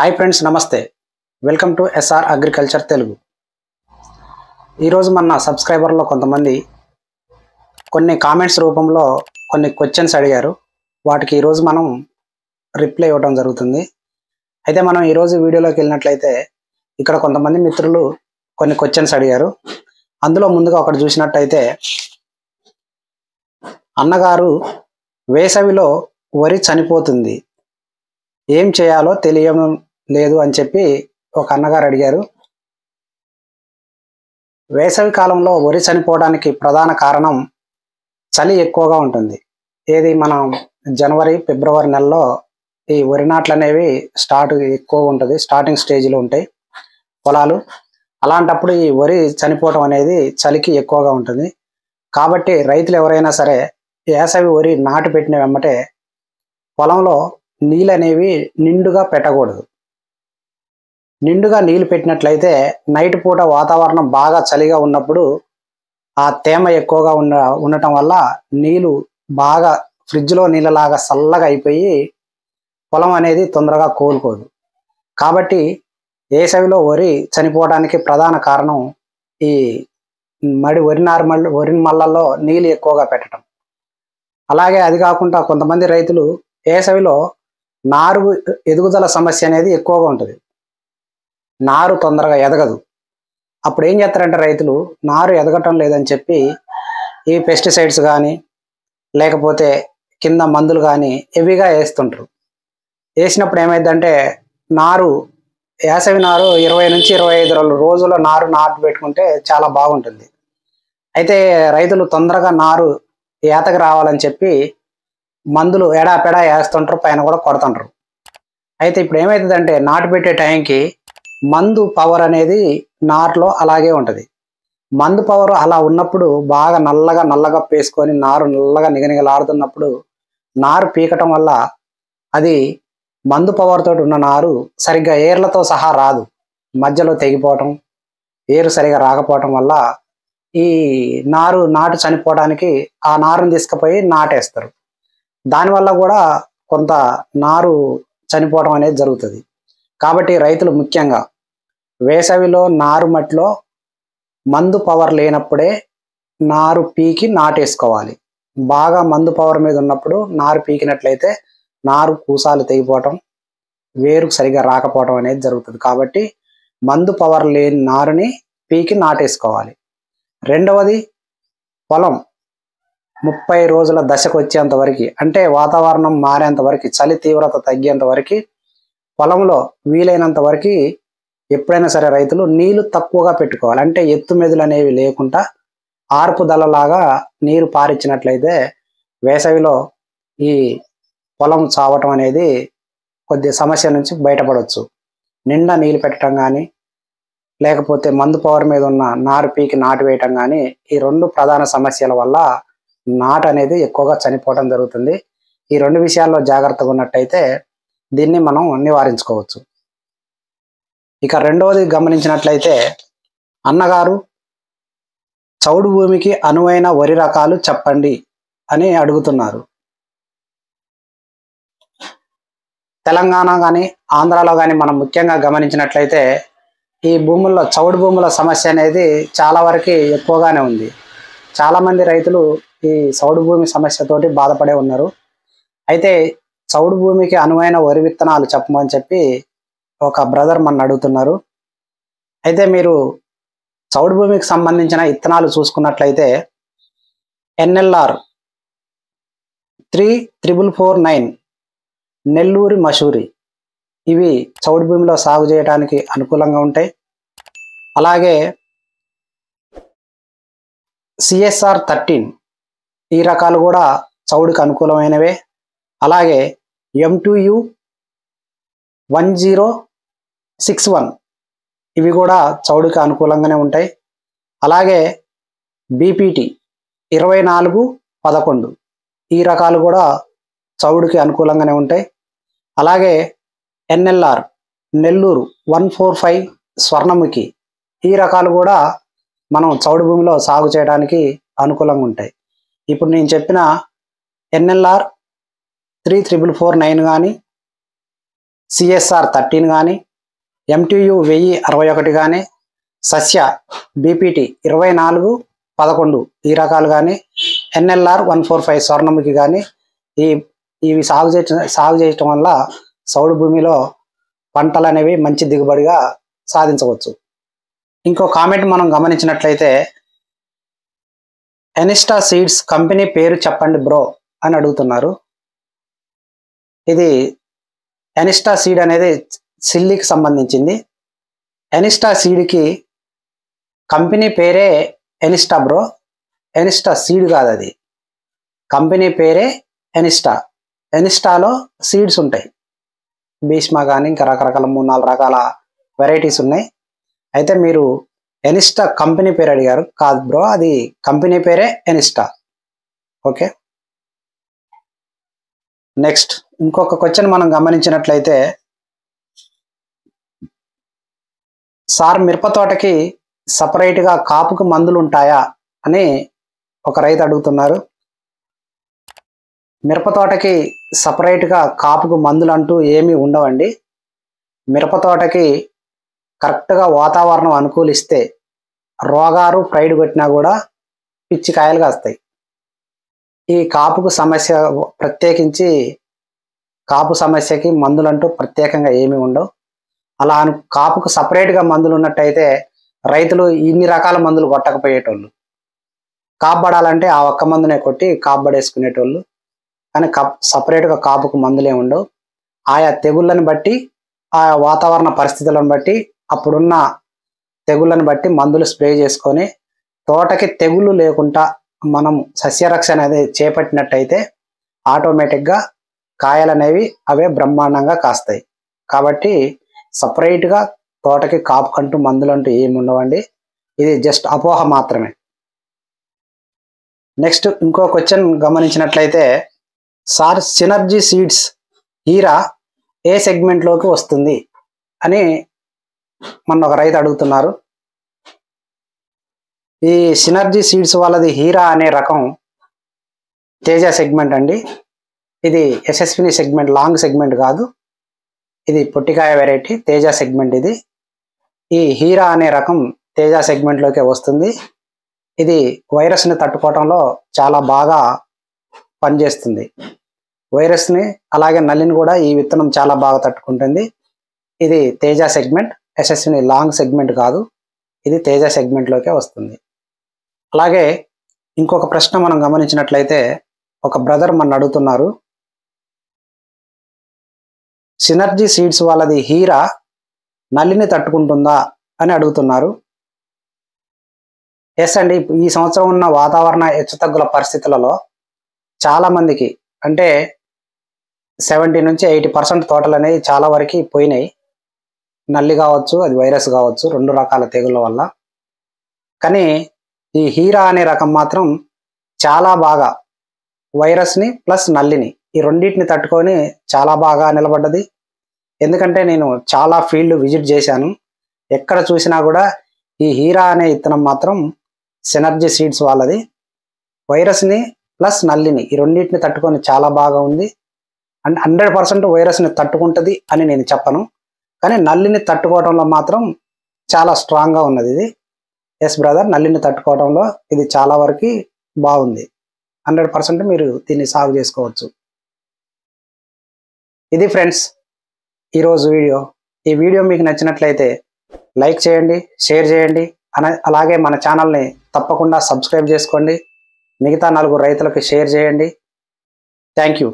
Hi friends, నమస్తే. Welcome to SR agriculture Telugu. ఈరోజు మన సబ్స్క్రైబర్లో కొంతమంది కొన్ని కామెంట్స్ రూపంలో కొన్ని క్వశ్చన్స్ అడిగారు. వాటికి ఈరోజు మనం రిప్లై ఇవ్వడం జరుగుతుంది. అయితే మనం ఈరోజు వీడియోలోకి వెళ్ళినట్లయితే ఇక్కడ కొంతమంది మిత్రులు కొన్ని క్వశ్చన్స్ అడిగారు. అందులో ముందుగా ఒకటి చూసినట్టయితే, అన్నగారు వేసవిలో వరి చనిపోతుంది, ఏం చేయాలో తెలియడం లేదు అని చెప్పి ఒక అన్నగారు అడిగారు. వేసవి కాలంలో వరి చనిపోవడానికి ప్రధాన కారణం చలి ఎక్కువగా ఉంటుంది. ఏది మనం జనవరి ఫిబ్రవరి నెలలో ఈ వరి నాట్లు అనేవి ఎక్కువ ఉంటుంది, స్టార్టింగ్ స్టేజ్లో ఉంటాయి పొలాలు. అలాంటప్పుడు ఈ వరి చనిపోవడం అనేది చలికి ఎక్కువగా ఉంటుంది. కాబట్టి రైతులు ఎవరైనా సరే వేసవి వరి నాటు పెట్టిన వెంబటే పొలంలో నీళ్ళు అనేవి నిండుగా పెట్టకూడదు. నిండుగా నీళ్ళు పెట్టినట్లయితే నైట్ పూట వాతావరణం బాగా చలిగా ఉన్నప్పుడు ఆ తేమ ఎక్కువగా ఉండటం వల్ల నీళ్ళు బాగా ఫ్రిడ్జ్లో నీళ్ళలాగా చల్లగా అయిపోయి పొలం అనేది తొందరగా కోలుకోదు. కాబట్టి వేసవిలో వరి చనిపోవడానికి ప్రధాన కారణం ఈ వరి మళ్ళల్లో నీళ్ళు ఎక్కువగా పెట్టడం. అలాగే అది కాకుండా కొంతమంది రైతులు వేసవిలో నారు ఎదుగుదల సమస్య అనేది ఎక్కువగా ఉంటుంది. నారు తొందరగా ఎదగదు. అప్పుడు ఏం చేస్తారంటే రైతులు నారు ఎదగటం లేదని చెప్పి ఈ పెస్టిసైడ్స్ కానీ లేకపోతే కింద మందులు కానీ హెవీగా వేస్తుంటారు. వేసినప్పుడు ఏమైందంటే వేసవి నారు 20 నుంచి 25 రోజుల నాటు పెట్టుకుంటే చాలా బాగుంటుంది. అయితే రైతులు తొందరగా నారు ఏతకు రావాలని చెప్పి మందులు ఎడాపెడా వేస్తుంటారు, పైన కూడా కొడుతుంటారు. అయితే ఇప్పుడు ఏమవుతుందంటే నాటు పెట్టే టైంకి మందు పవర్ అనేది నారులో అలాగే ఉంటుంది. మందు పవర్ అలా ఉన్నప్పుడు బాగా నల్లగా పేసుకొని నారు నల్లగా నిగనిగలాడుతున్నప్పుడు నారు పీకటం వల్ల అది మందు పవర్ తోటి ఉన్న నారు సరిగ్గా ఏర్లతో సహా రాదు. మధ్యలో తెగిపోవటం, ఏరు సరిగా రాకపోవటం వల్ల ఈ నాటు చనిపోవడానికి ఆ నారుని తీసుకుపోయి నాటేస్తారు. దానివల్ల కూడా కొంత నారు చనిపోవడం అనేది జరుగుతుంది. కాబట్టి రైతులు ముఖ్యంగా వేసవిలో నారు మట్టిలో మందు పవర్ లేనప్పుడే నారు పీకి నాటేసుకోవాలి. బాగా మందు పవర్ మీద ఉన్నప్పుడు నారు పీకినట్లయితే నారు కూసాలు తెగిపోవటం, వేరు సరిగా రాకపోవడం అనేది జరుగుతుంది. కాబట్టి మందు పవర్ లేని నారుని పీకి నాటేసుకోవాలి. రెండవది, పొలం 30 రోజుల దశకు వచ్చేంత వరకు, అంటే వాతావరణం మారేంత వరకు, చలి తీవ్రత తగ్గేంత వరకు పొలంలో వీలైనంత వరకు ఎప్పుడైనా సరే రైతులు నీళ్లు తక్కువగా పెట్టుకోవాలి. అంటే ఎత్తు మెదులు అనేవి లేకుండా ఆర్పుదలలాగా నీరు పారించినట్లయితే వేసవిలో ఈ పొలం చావటం అనేది కొద్ది సమస్య నుంచి బయటపడవచ్చు. నిండా నీళ్ళు పెట్టడం కానీ లేకపోతే మందు పవర్ మీద ఉన్న నారు పీకి నాటు వేయటం కానీ, ఈ రెండు ప్రధాన సమస్యల వల్ల నాటు అనేది ఎక్కువగా చనిపోవడం జరుగుతుంది. ఈ రెండు విషయాల్లో జాగ్రత్తగా ఉన్నట్టయితే దీన్ని మనం నివారించుకోవచ్చు. ఇక రెండవది గమనించినట్లయితే, అన్నగారు చౌడు భూమికి అనువైన వరి రకాలు చెప్పండి అని అడుగుతున్నారు. తెలంగాణ కానీ ఆంధ్రాలో కానీ మనం ముఖ్యంగా గమనించినట్లయితే ఈ భూముల్లో చౌడు భూముల సమస్య అనేది చాలా వరకు ఎక్కువగానే ఉంది. చాలామంది రైతులు ఈ చౌడు భూమి సమస్యతోటి బాధపడే ఉన్నారు. అయితే చౌడు భూమికి అనువైన వరి విత్తనాలు చెప్పమని చెప్పి ఒక బ్రదర్ మన అడుగుతున్నారు. అయితే మీరు చౌడు భూమికి సంబంధించిన విత్తనాలు చూసుకున్నట్లయితే NLR 34449 నెల్లూరి మసూరి, ఇవి చౌడు భూమిలో సాగు చేయడానికి అనుకూలంగా ఉంటాయి. అలాగే CSR 13, ఈ రకాలు కూడా చౌడుకి అనుకూలమైనవే. అలాగే M2U 1061, ఇవి కూడా చౌడుకి అనుకూలంగానే ఉంటాయి. అలాగే BPT 2411, ఈ రకాలు కూడా చౌడుకి అనుకూలంగానే ఉంటాయి. అలాగే NLR నెల్లూరు 145 స్వర్ణముఖి, ఈ రకాలు కూడా మనం చౌడు భూమిలో సాగు చేయడానికి అనుకూలంగా ఉంటాయి. ఇప్పుడు నేను చెప్పిన NLR 3449 కానీ CSR 13 కానీ, MTU 1061 కానీ, సస్య BPT 2411 ఈ రకాలు కానీ, NLR 145 స్వర్ణముఖి కానీ ఇవి సాగు చేయటం వల్ల సౌడు భూమిలో పంటలు అనేవి మంచి దిగుబడిగా సాధించవచ్చు. ఇంకో కామెంట్ మనం గమనించినట్లయితే, ఎనిస్టా సీడ్స్ కంపెనీ పేరు చెప్పండి బ్రో అని అడుగుతున్నారు. ఇది ఎనిస్టా సీడ్ అనేది సిల్లీకి సంబంధించింది. ఎనిస్టా సీడ్కి కంపెనీ పేరే ఎనిస్టా బ్రో, ఎనిస్టా సీడ్ కాదు, అది కంపెనీ పేరే ఎనిస్టా. ఎనిస్టాలో సీడ్స్ ఉంటాయి, భీష్మ కానీ ఇంకా రకరకాల 3-4 రకాల వెరైటీస్ ఉన్నాయి. అయితే మీరు ఎనిస్టా కంపెనీ పేరు అడిగారు, కాదు బ్రో, అది కంపెనీ పేరే ఎనిస్టా. ఓకే, నెక్స్ట్ ఇంకొక క్వశ్చన్ మనం గమనించినట్లయితే, సార్ మిరప తోటకి సపరేట్గా కాపుకు మందులు ఉంటాయా అని ఒక రైతు అడుగుతున్నారు. మిరప తోటకి సపరేట్గా కాపుకు మందులు అంటూ ఏమీ ఉండవండి. మిరప తోటకి కరెక్ట్గా వాతావరణం అనుకూలిస్తే రోగాలు ప్రైడ్ కొట్టినా కూడా పిచ్చి కాయలు కాస్తాయి. ఈ కాపుకు సమస్య ప్రత్యేకించి కాపు సమస్యకి మందులు అంటూ ప్రత్యేకంగా ఏమీ ఉండవు. అలా కాపుకు సపరేట్గా మందులు ఉన్నట్టయితే రైతులు ఇన్ని రకాల మందులు కొట్టకపోయేటోళ్ళు. కాపబడాలంటే ఆ ఒక్క మందునే కొట్టి కాపబడేసుకునేటోళ్ళు. కానీ సపరేట్గా కాపుకు మందులే ఉండవు. ఆయా తెగుళ్ళని బట్టి, ఆయా వాతావరణ పరిస్థితులను బట్టి, అప్పుడున్న తెగుళ్ళని బట్టి మందులు స్ప్రే చేసుకొని తోటకి తెగుళ్ళు లేకుండా మనం సస్యరక్షణ అనేది చేపట్టినట్టయితే ఆటోమేటిక్గా కాయలు అనేవి అవే బ్రహ్మాండంగా కాస్తాయి. కాబట్టి సపరేట్గా తోటకి కాపు కంటూ మందులు అంటూ ఏమి ఉండవండి, ఇది జస్ట్ అపోహ మాత్రమే. నెక్స్ట్ ఇంకో క్వశ్చన్ గమనించినట్లయితే, సార్ సినర్జీ సీడ్స్ హీరా ఏ సెగ్మెంట్లోకి వస్తుంది అని మన ఒక రైతు అడుగుతున్నారు. ఈ సినర్జీ సీడ్స్ వాళ్ళది హీరా అనే రకం తేజ సెగ్మెంట్ అండి. ఇది యశస్విని సెగ్మెంట్, లాంగ్ సెగ్మెంట్ కాదు, ఇది పొట్టికాయ వెరైటీ తేజ సెగ్మెంట్. ఇది ఈ హీరా అనే రకం తేజ సెగ్మెంట్లోకి వస్తుంది. ఇది వైరస్ని తట్టుకోవడంలో చాలా బాగా పనిచేస్తుంది. వైరస్ని అలాగే నల్లిని కూడా ఈ విత్తనం చాలా బాగా తట్టుకుంటుంది. ఇది తేజ సెగ్మెంట్, యశస్విని లాంగ్ సెగ్మెంట్ కాదు, ఇది తేజ సెగ్మెంట్లోకే వస్తుంది. అలాగే ఇంకొక ప్రశ్న మనం గమనించినట్లయితే, ఒక బ్రదర్ మన అడుగుతున్నారు, సినర్జీ సీడ్స్ వాళ్ళది హీరా నల్లిని తట్టుకుంటుందా అని అడుగుతున్నారు. ఎస్ అండి, ఈ సంవత్సరం ఉన్న వాతావరణ హెచ్చుతగ్గుల పరిస్థితులలో చాలామందికి అంటే 70 నుంచి 80% తోటలు అనేవి చాలా వరకు పోయినాయి. నల్లి కావచ్చు, అది వైరస్ కావచ్చు, 2 రకాల తెగుళ్ళ వల్ల. కానీ ఈ హీరా అనే రకం మాత్రం చాలా బాగా వైరస్ని ప్లస్ నల్లిని ఈ రెండింటిని తట్టుకొని చాలా బాగా నిలబడ్డది. ఎందుకంటే నేను చాలా ఫీల్డ్ విజిట్ చేశాను, ఎక్కడ చూసినా కూడా ఈ హీరా అనే విత్తనం మాత్రం సినర్జీ సీడ్స్ వాళ్ళది వైరస్ని ప్లస్ నల్లిని ఈ రెండింటిని తట్టుకొని చాలా బాగా ఉంది. అండ్ 100% వైరస్ని తట్టుకుంటుంది అని నేను చెప్పను, కానీ నల్లిని తట్టుకోవడంలో మాత్రం చాలా స్ట్రాంగ్గా ఉన్నది ఇది. ఎస్ బ్రదర్, నల్లిని తట్టుకోవడంలో ఇది చాలా వరకు బాగుంది. 100% మీరు దీన్ని సాగు చేసుకోవచ్చు. ఇది ఫ్రెండ్స్ ఈరోజు వీడియో. ఈ వీడియో మీకు నచ్చినట్లయితే లైక్ చేయండి, షేర్ చేయండి, అలాగే మన ఛానల్ని తప్పకుండా సబ్స్క్రైబ్ చేసుకోండి. మిగతా 4 రైతులకు షేర్ చేయండి. Thank you.